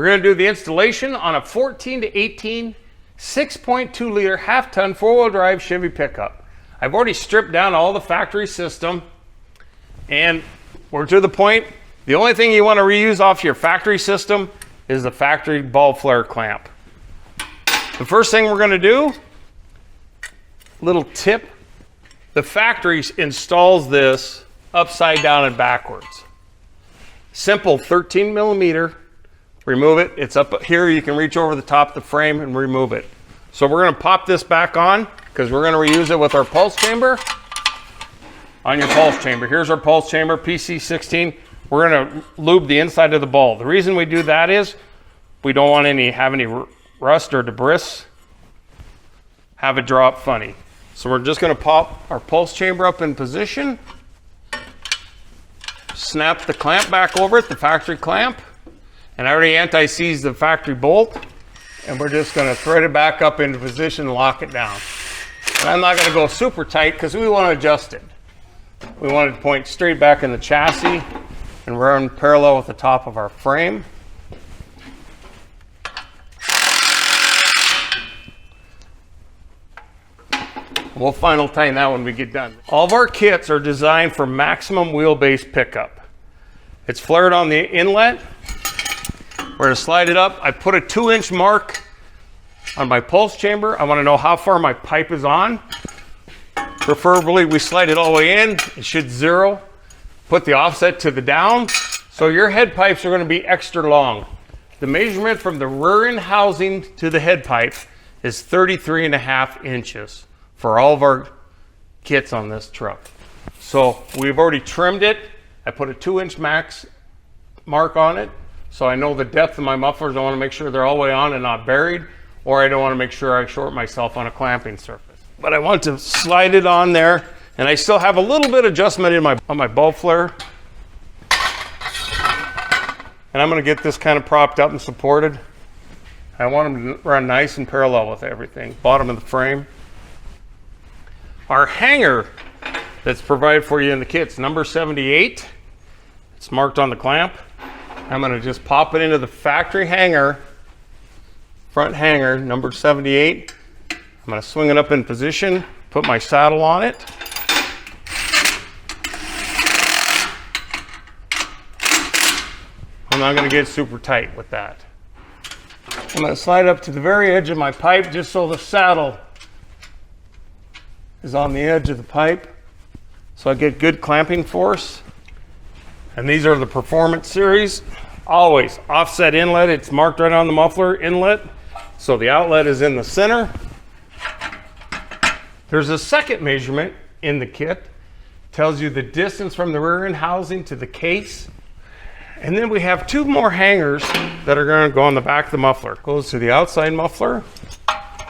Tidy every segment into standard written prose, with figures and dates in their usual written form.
We're going to do the installation on a 14 to 18, 6.2 liter half-ton four-wheel drive Chevy pickup. I've already stripped down all the factory system, and we're to the point. The only thing you want to reuse off your factory system is the factory ball flare clamp. The first thing we're going to do, little tip, the factory installs this upside down and backwards. Simple 13 millimeter, remove it. It's up here. You can reach over the top of the frame and remove it. So we're going to pop this back on because we're going to reuse it with our pulse chamber. On your pulse chamber, here's our pulse chamber, PC16. We're going to lube the inside of the ball. The reason we do that is we don't want have any rust or debris, have it draw up funny. So we're just going to pop our pulse chamber up in position, snap the clamp back over it, the factory clamp, and I already anti-seized the factory bolt, and we're just going to thread it back up into position and lock it down. And I'm not going to go super tight because we want to adjust it. We want it to point straight back in the chassis and run parallel with the top of our frame. We'll final tighten that when we get done. All of our kits are designed for maximum wheelbase pickup. It's flared on the inlet. We're going to slide it up. I put a 2-inch mark on my pulse chamber. I want to know how far my pipe is on. Preferably we slide it all the way in. It should zero. Put the offset to the down. So your head pipes are going to be extra long. The measurement from the rear end housing to the head pipe is 33.5 inches for all of our kits on this truck. So we've already trimmed it. I put a 2-inch max mark on it. So I know the depth of my mufflers. I want to make sure they're all the way on and not buried, or I don't want to make sure I short myself on a clamping surface. But I want to slide it on there, and I still have a little bit of adjustment on my ball flare. And I'm going to get this kind of propped up and supported. I want them to run nice and parallel with everything. Bottom of the frame. Our hanger that's provided for you in the kit's number 78. It's marked on the clamp. I'm going to just pop it into the factory hanger, front hanger, number 78. I'm going to swing it up in position, put my saddle on it. I'm not going to get super tight with that. I'm going to slide up to the very edge of my pipe just so the saddle is on the edge of the pipe, so I get good clamping force. And these are the Performance Series. Always offset inlet. It's marked right on the muffler inlet, so the outlet is in the center. There's a second measurement in the kit. Tells you the distance from the rear end housing to the case. And then we have 2 more hangers that are going to go on the back of the muffler. Goes to the outside muffler.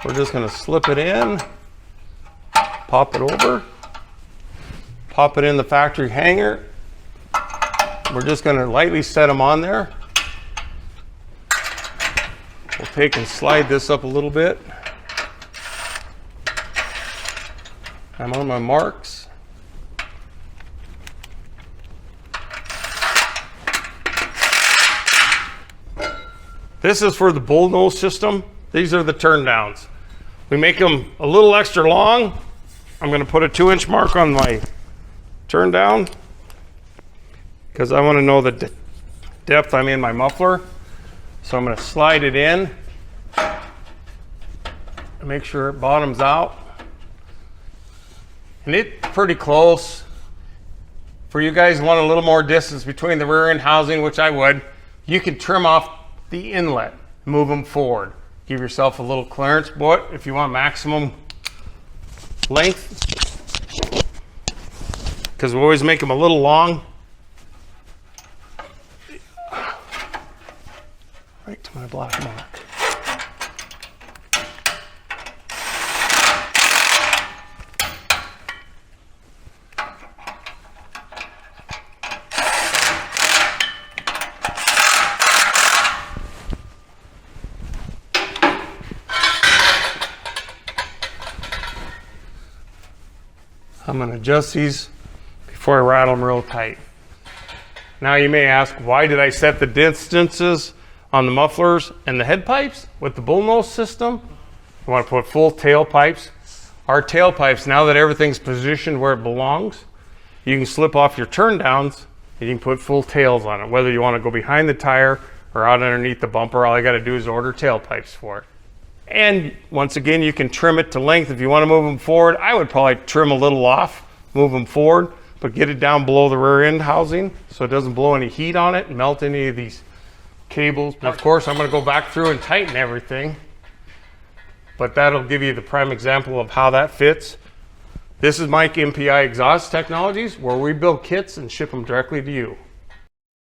We're just going to slip it in, pop it over, pop it in the factory hanger. We're just going to lightly set them on there. We'll take and slide this up a little bit. I'm on my marks. This is for the Bullnose system. These are the turndowns. We make them a little extra long. I'm going to put a 2-inch mark on my turndown because I want to know the depth I'm in my muffler. So I'm going to slide it in and make sure it bottoms out. And it's pretty close. For you guys who want a little more distance between the rear end housing, which I would, you can trim off the inlet, move them forward. Give yourself a little clearance, but if you want maximum length, because we always make them a little long. Right to my black mark. I'm going to adjust these before I rattle them real tight. Now you may ask, why did I set the distances? on the mufflers and the head pipes with the Bullnose system. You want to put full tailpipes. Our tailpipes, now that everything's positioned where it belongs, you can slip off your turndowns and you can put full tails on it. Whether you want to go behind the tire or out underneath the bumper, all you got to do is order tailpipes for it. And once again, you can trim it to length. If you want to move them forward, I would probably trim a little off, move them forward, but get it down below the rear end housing so it doesn't blow any heat on it and melt any of these cables. And of course, I'm going to go back through and tighten everything, but that'll give you the prime example of how that fits. This is Mike, MPI Exhaust Technologies, where we build kits and ship them directly to you.